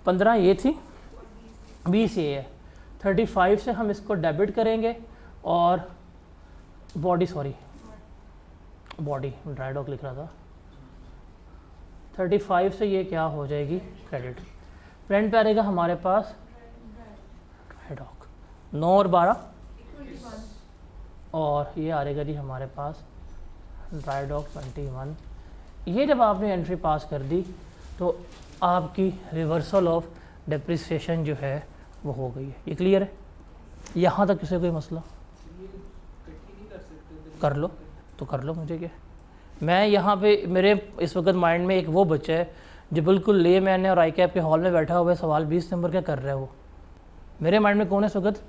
15 ये थी, 20 ये है। 35 से हम इसको डेबिट करेंगे और बॉडी ड्राई डॉक लिख रहा था। 35 से ये क्या हो जाएगी? क्रेडिट। फ्रंट पे आ रहेगा हमारे पास ड्राई डॉक 9 और 12 और ये आ रहेगा जी हमारे पास ड्राई डॉक 21। ये जब आपने एंट्री पास कर दी तो आपकी रिवर्सल ऑफ डेप्रिसिएशन जो है वो हो गई है। ये क्लियर है? यहाँ तक किसी कोई मसला? कर लो तो कर लो, मुझे क्या। मैं यहाँ पे मेरे इस वक्त माइंड में एक वो बच्चा है जो बिल्कुल ले मैंने और आई कैप के हॉल में बैठा हुआ है, सवाल 20 नंबर का कर रहा है। वो मेरे माइंड में कौन है इस वक्त?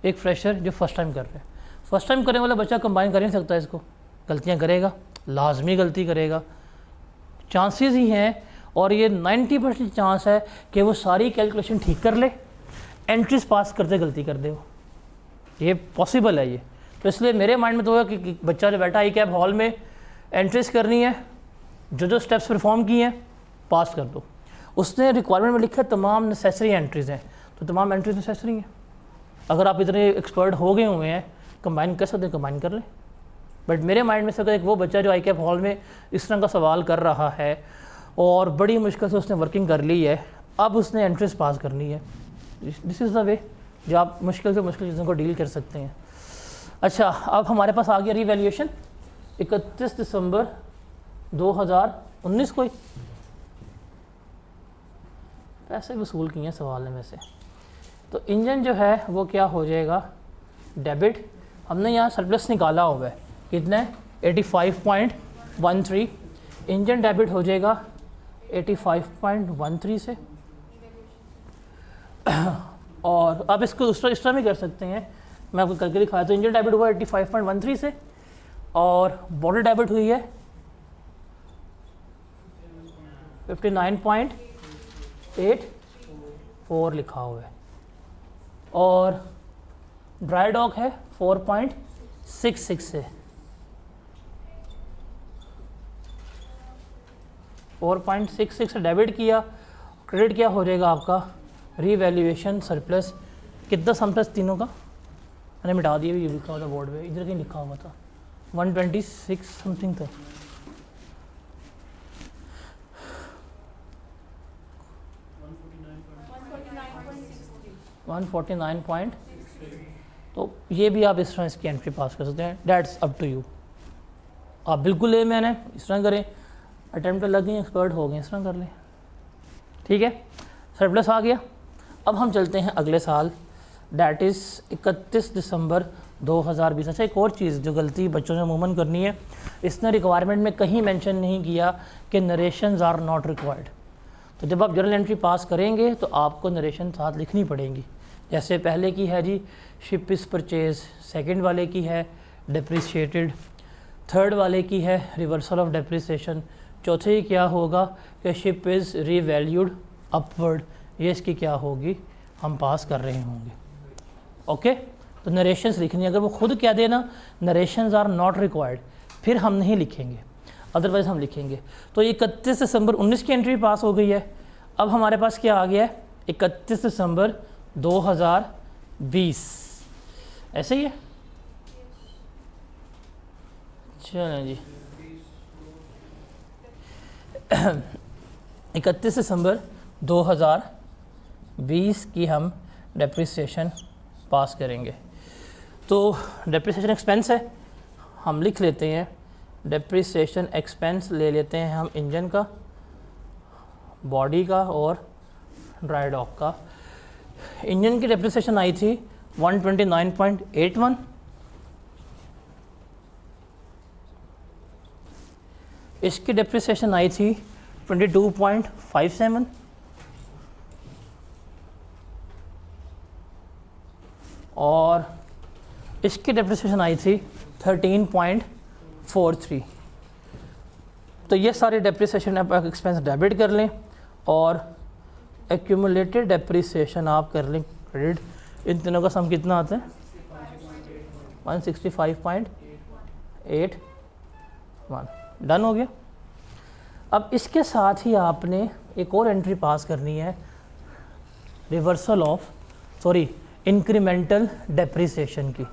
एक फ्रेशर जो फर्स्ट टाइम कर रहा है। फर्स्ट टाइम करने वाला बच्चा कंबाइन कर नहीं सकता इसको, गलतियाँ करेगा, लाजमी गलती करेगा, चांसेस ही हैं। और ये 90% चांस है कि वो सारी कैलकुलेशन ठीक कर ले, एंट्रीज पास करते गलती कर दे, वो ये पॉसिबल है ये। तो इसलिए मेरे माइंड में तो है कि बच्चा जो बैठा आई कैप हॉल में एंट्रीज करनी है, जो स्टेप्स परफॉर्म किए हैं पास कर दो। उसने रिक्वायरमेंट में लिखा है तमाम नेसेसरी एंट्रीज हैं, तो तमाम एंट्रीज नेसेसरी हैं। अगर आप इतने एक्सपर्ट हो गए हुए हैं, कंबाइन कर सकते हैं, कंबाइन कर लें। बट मेरे माइंड में से एक वो बच्चा जो आई कैप हॉल में इस तरह का सवाल कर रहा है और बड़ी मुश्किल से उसने वर्किंग कर ली है, अब उसने एंट्रीज पास करनी है। दिस इज़ द वे जो आप मुश्किल से मुश्किल चीज़ों को डील कर सकते हैं। अच्छा, अब हमारे पास आ गया रिवैल्यूएशन 31 दिसंबर 2019 को ही पैसे वसूल किए हैं सवाल में से। तो इंजन जो है वो क्या हो जाएगा? डेबिट। हमने यहाँ सरप्लस निकाला हुआ है, कितना है? 85.13। इंजन डेबिट हो जाएगा 85.13 से। और आप इसको दूसरा इस तरह भी कर सकते हैं, मैं आपको करके दिखाया। तो इंजन डेबिट हुआ 85.13 से और बॉडी डेबिट हुई है 59.84 लिखा हुआ है, और ड्राई डॉक है 4.66 से 4.66 से डेबिट किया। क्रेडिट क्या हो जाएगा आपका, रीवैल्यूएशन सरप्लस कितना सम था तीनों का, मैंने मिटा दिया, ये लिखा हुआ था बोर्ड पे, इधर कहीं लिखा हुआ था 126 समथिंग था। तो ये भी आप इस तरह इसकी एंट्री पास कर सकते हैं, डेट्स अप टू यू। आप बिल्कुल ले मैंने इस तरह करें, अटैम्प्ट कर लगे, एक्सपर्ट हो गए, इस तरह कर लें, ठीक है। सरप्लस आ गया। अब हम चलते हैं अगले साल, डैट इज़ 31 दिसंबर 2020। अच्छा, एक और चीज़ जो गलती बच्चों से अमूमन करनी है, इसने रिक्वायरमेंट में कहीं मेंशन नहीं किया कि नरेशंस आर नॉट रिक्वायर्ड। तो जब आप जर्नल एंट्री पास करेंगे तो आपको नरेशन साथ लिखनी पड़ेंगी। जैसे पहले की है जी शिप इज़ परचेज, सेकंड वाले की है डिप्रिशिएटेड, थर्ड वाले की है रिवर्सल ऑफ डिप्रिसिएशन, चौथे की क्या होगा कि शिप इज़ रीवैल्यूड अपवर्ड, ये इसकी क्या होगी, हम पास कर रहे होंगे। ओके, तो नरेशंस लिखनी, अगर वो खुद कह देना नरेशंस आर नॉट रिक्वायर्ड, फिर हम नहीं लिखेंगे, अदरवाइज़ हम लिखेंगे। तो 31 दिसंबर 19 की एंट्री पास हो गई है। अब हमारे पास क्या आ गया है, 31 दिसंबर 2020, ऐसे ही है। चलें जी 31 दिसंबर 2020 की हम डेप्रिसिएशन पास करेंगे। तो डेप्रिसिएशन एक्सपेंस है, हम लिख लेते हैं डेप्रिसिएशन एक्सपेंस, ले लेते हैं हम इंजन का, बॉडी का और ड्राई डॉक का। इंजन की डेप्रिसिएशन आई थी 129.81, इसकी डेप्रिसिएशन आई थी 22.57, और इसकी डेप्रिसिएशन आई थी 13.43। तो ये सारे डेप्रिसिएशन आप एक्सपेंस डेबिट कर लें और एक्यूमुलेटेड डेप्रिसिएशन आप कर लें क्रेडिट। इन तीनों का सम कितना आता है, 165.81। डन हो गया। अब इसके साथ ही आपने एक और एंट्री पास करनी है, रिवर्सल ऑफ इंक्रीमेंटल डेप्रिसिएशन की।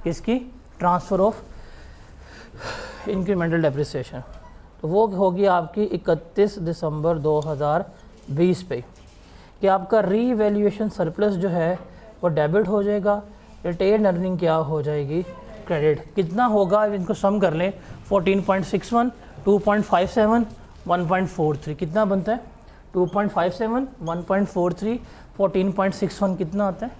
किसकी, ट्रांसफ़र ऑफ इंक्रीमेंटल डेप्रिसिएशन। तो वो होगी आपकी 31 दिसंबर 2020 पे, कि आपका रीवैल्यूएशन सरप्लस जो है वो डेबिट हो जाएगा, रिटेन अर्निंग क्या हो जाएगी, क्रेडिट। कितना होगा, इनको सम कर लें, 14.61, 2.57, 1.43, कितना बनता है, 2.57, 1.43, 14.61 कितना आता है,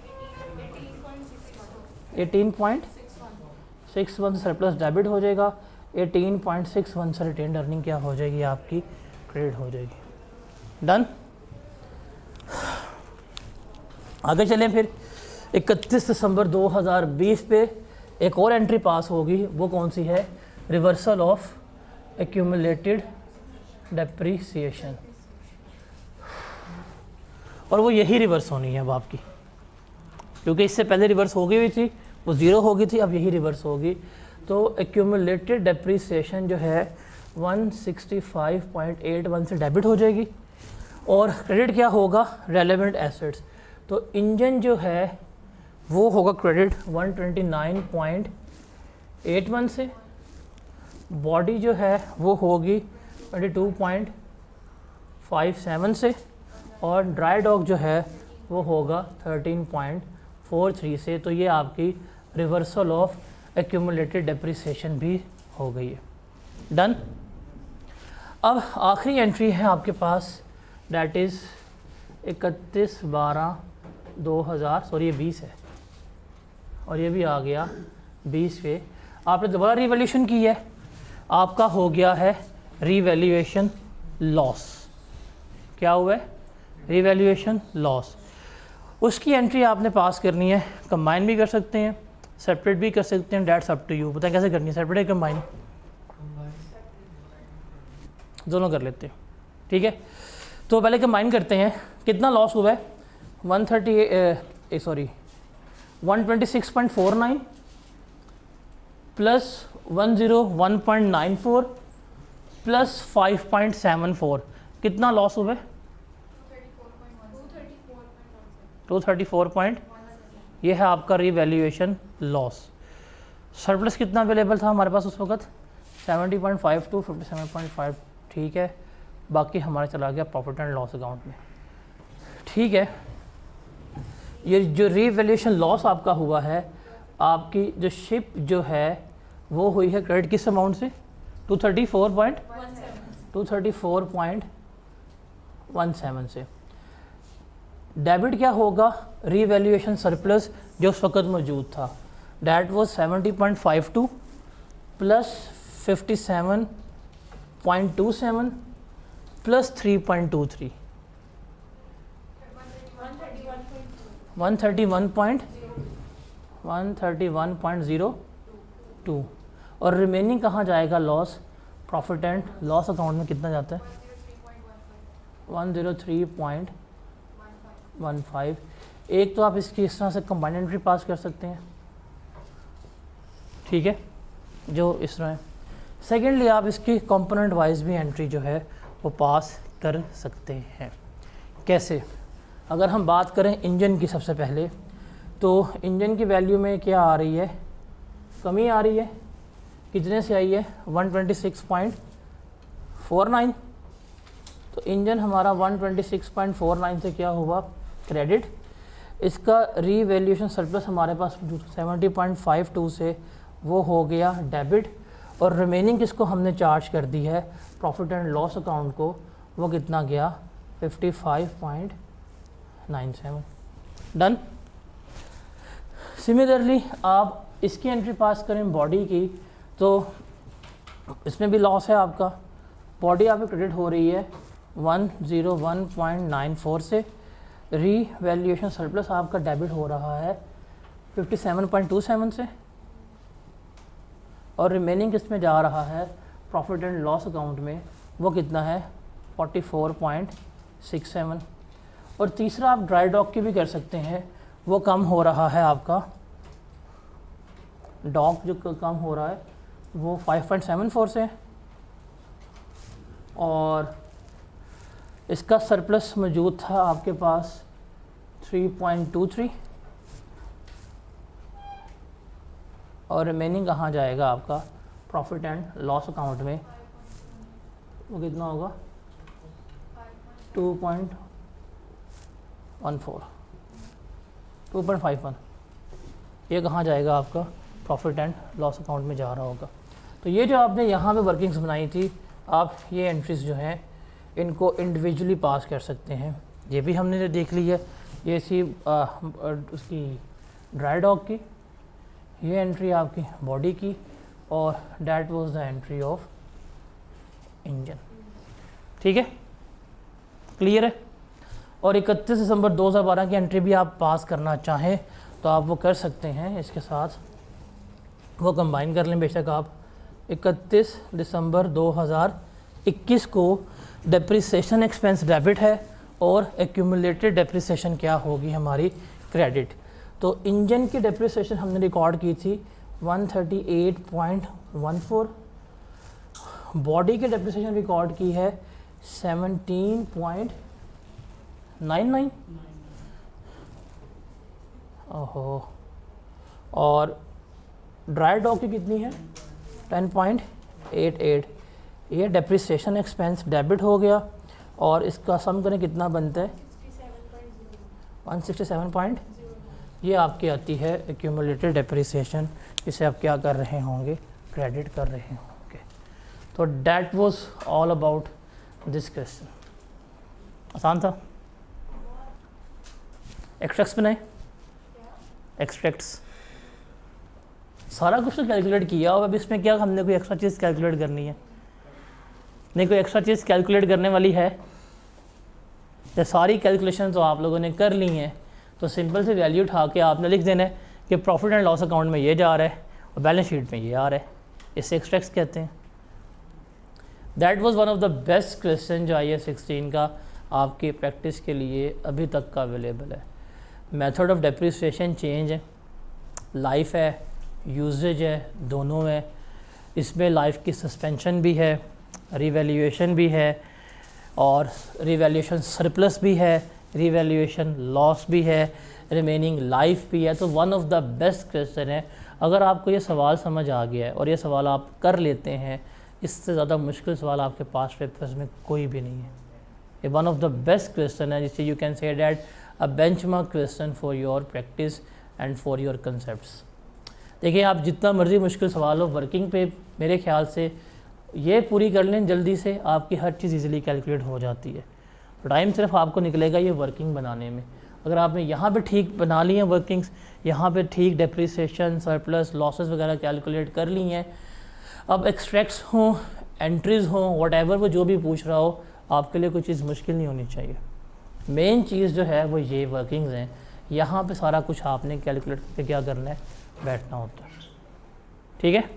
18.61 सरप्लस डेबिट हो जाएगा, 18.61 से रिटेन अर्निंग क्या हो जाएगी आपकी, क्रेडिट हो जाएगी। डन। आगे चलें फिर 31 दिसंबर 2020 पे एक और एंट्री पास होगी, वो कौन सी है, रिवर्सल ऑफ एक्यूमुलेटेड डेप्रिसिएशन, और वो यही रिवर्स होनी है अब आपकी, क्योंकि इससे पहले रिवर्स हो गई हुई थी, वो ज़ीरो हो गई थी, अब यही रिवर्स होगी। तो एक्यूमुलेटेड डेप्रिसिएशन जो है 165.81 से डेबिट हो जाएगी, और क्रेडिट क्या होगा, रेलेवेंट एसेट्स। तो इंजन जो है वो होगा क्रेडिट 129.81 से, बॉडी जो है वो होगी 22.57 से, और ड्राई डॉक जो है वो होगा 13.43 से। तो ये आपकी रिवर्सल ऑफ एक्यूमुलेटेड डेप्रिसिएशन भी हो गई है। डन। अब आखिरी एंट्री है आपके पास, डैट इज़ 31/12/2000, ये 20 है और ये भी आ गया 20 पे। आपने दोबारा रिवैल्यूएशन की है, आपका हो गया है रिवैल्यूएशन लॉस। क्या हुआ है, रिवैल्यूएशन लॉस। उसकी एंट्री आपने पास करनी है, कंबाइन भी कर सकते हैं, सेपरेट भी कर सकते हैं, डेट्स अप टू यू। बताएं कैसे करनी है, सेपरेट या कंबाइन? दोनों कर लेते हैं, ठीक है। तो पहले कंबाइन करते हैं। कितना लॉस हुआ है? 126.49 प्लस 101.94 प्लस 5.74, कितना लॉस हुआ है? 234. ये है आपका रीवैल्यूएशन लॉस। सरप्लस कितना अवेलेबल था हमारे पास उस वक्त? 70.52, 57.5, ठीक है। बाकी हमारा चला गया प्रॉफिट एंड लॉस अकाउंट में, ठीक है। ये जो रीवैल्यूएशन लॉस आपका हुआ है, आपकी जो शिप जो है वो हुई है क्रेडिट किस अमाउंट से? 234.17 से। डेबिट क्या होगा? रीवैल्यूएशन सरप्लस जो उस वक्त मौजूद था, डैट वाज 70.52 प्लस 57.27 प्लस 3.23, 131.02। और रिमेनिंग कहाँ जाएगा loss? Profit and loss account में कितना जाता है? 103.15। एक तो आप इसकी इस तरह से कंबाइंड एंट्री पास कर सकते हैं, ठीक है, जो इस तरह है। सेकेंडली आप इसकी कंपोनेंट वाइज भी एंट्री जो है वो पास कर सकते हैं। कैसे? अगर हम बात करें इंजन की सबसे पहले, तो इंजन की वैल्यू में क्या आ रही है? कमी आ रही है। कितने से आई है? 126.49। तो इंजन हमारा 126.49 से क्या हुआ? क्रेडिट। इसका रीवैल्यूएशन सरप्लस हमारे पास 70.52 से वो हो गया डेबिट। और रिमेनिंग किसको हमने चार्ज कर दी है? प्रॉफिट एंड लॉस अकाउंट को। वो कितना गया? 55.97। डन। सिमिलरली आप इसकी एंट्री पास करें बॉडी की, तो इसमें भी लॉस है आपका। बॉडी आपकी क्रेडिट हो रही है 101.94 से। रीवैल्यूएशन सरप्लस आपका डेबिट हो रहा है 57.27 से। और रिमेनिंग किस में जा रहा है? प्रॉफिट एंड लॉस अकाउंट में। वो कितना है? 44.67। और तीसरा आप ड्राई डॉक की भी कर सकते हैं, वो कम हो रहा है आपका। डॉक जो कम हो रहा है वो 5.74 से। और इसका सरप्लस मौजूद था आपके पास 3.23। और रिमेनिंग कहाँ जाएगा आपका? प्रॉफिट एंड लॉस अकाउंट में। वो कितना होगा? 2.51। ये कहाँ जाएगा आपका? प्रॉफिट एंड लॉस अकाउंट में जा रहा होगा। तो ये जो आपने यहाँ पे वर्किंग्स बनाई थी, आप ये एंट्रीज जो हैं इनको इंडिविजुअली पास कर सकते हैं। ये भी हमने देख ली है। ये सी उसकी ड्राई डॉक की, ये एंट्री आपकी बॉडी की, और that was the entry of engine. ठीक है, क्लियर है। और 31 दिसंबर 2012 की एंट्री भी आप पास करना चाहें तो आप वो कर सकते हैं। इसके साथ वो कंबाइन कर लें। बेशक आप 31 दिसंबर 2021 को डेप्रिसिएशन एक्सपेंस डेबिट है और एक्यूमुलेटेड डेप्रिसिएशन क्या होगी? हमारी क्रेडिट। तो इंजन की डेप्रिसिएशन हमने रिकॉर्ड की थी 138.14। बॉडी की डेप्रिसिएशन रिकॉर्ड की है 17.99। ओहो। और ड्राई डॉक की कितनी है? 10.88। ये डेप्रिसिएशन एक्सपेंस डेबिट हो गया। और इसका सम करें कितना बनता है? 167. ये आपकी आती है एक्यूमुलेटेड डेप्रिसिएशन, इसे आप क्या कर रहे होंगे? क्रेडिट कर रहे होंगे। तो that was all about this question. आसान था। एक्सट्रैक्ट्स बनाए, एक्सट्रैक्ट्स सारा कुछ तो कैलकुलेट किया और अब इसमें क्या हमने कोई एक्स्ट्रा चीज़ कैलकुलेट करनी है? नहीं, कोई एक्स्ट्रा चीज़ कैलकुलेट करने वाली है? तो सारी कैलकुलेशन तो आप लोगों ने कर ली हैं। तो सिंपल से वैल्यू उठा के आपने लिख देना है कि प्रॉफिट एंड लॉस अकाउंट में ये जा रहा है और बैलेंस शीट में ये आ रहा है, इससे एक्सट्रैक्ट्स कहते हैं। That was one of the best question जो IAS 16 का आपकी प्रैक्टिस के लिए अभी तक का अवेलेबल है। मेथड ऑफ डेप्रिसिएशन चेंज है, लाइफ है, यूजेज है, दोनों है। इसमें लाइफ की सस्पेंशन भी है, रिवैल्यूएशन भी है और रिवैल्यूएशन सरप्लस भी है, रिवैल्यूएशन लॉस भी है, रिमेनिंग लाइफ भी है। तो one of the best question है। अगर आपको ये सवाल समझ आ गया है और ये सवाल आप कर लेते हैं, इससे ज़्यादा मुश्किल सवाल आपके पास पेपर्स में कोई भी नहीं है। ये one of the best question है जिससे you can say that a benchmark question for your practice and for your concepts. देखिए, आप जितना मर्ज़ी मुश्किल सवाल हो वर्किंग पे मेरे ख्याल से ये पूरी कर लें जल्दी से, आपकी हर चीज़ इजीली कैलकुलेट हो जाती है। टाइम सिर्फ आपको निकलेगा ये वर्किंग बनाने में। अगर आपने यहाँ पे ठीक बना ली हैं वर्किंग्स, यहाँ पे ठीक डेप्रिसिएशन, सरप्लस, लॉसेस वगैरह कैलकुलेट कर ली हैं, अब एक्सट्रैक्ट्स हों, एंट्रीज़ हों, व्हाटएवर वो जो भी पूछ रहा हो, आपके लिए कोई चीज़ मुश्किल नहीं होनी चाहिए। मेन चीज़ जो है वो ये वर्किंग्स हैं। यहाँ पे सारा कुछ आपने कैलकुलेट करके क्या करना है, बैठना होता है। ठीक है।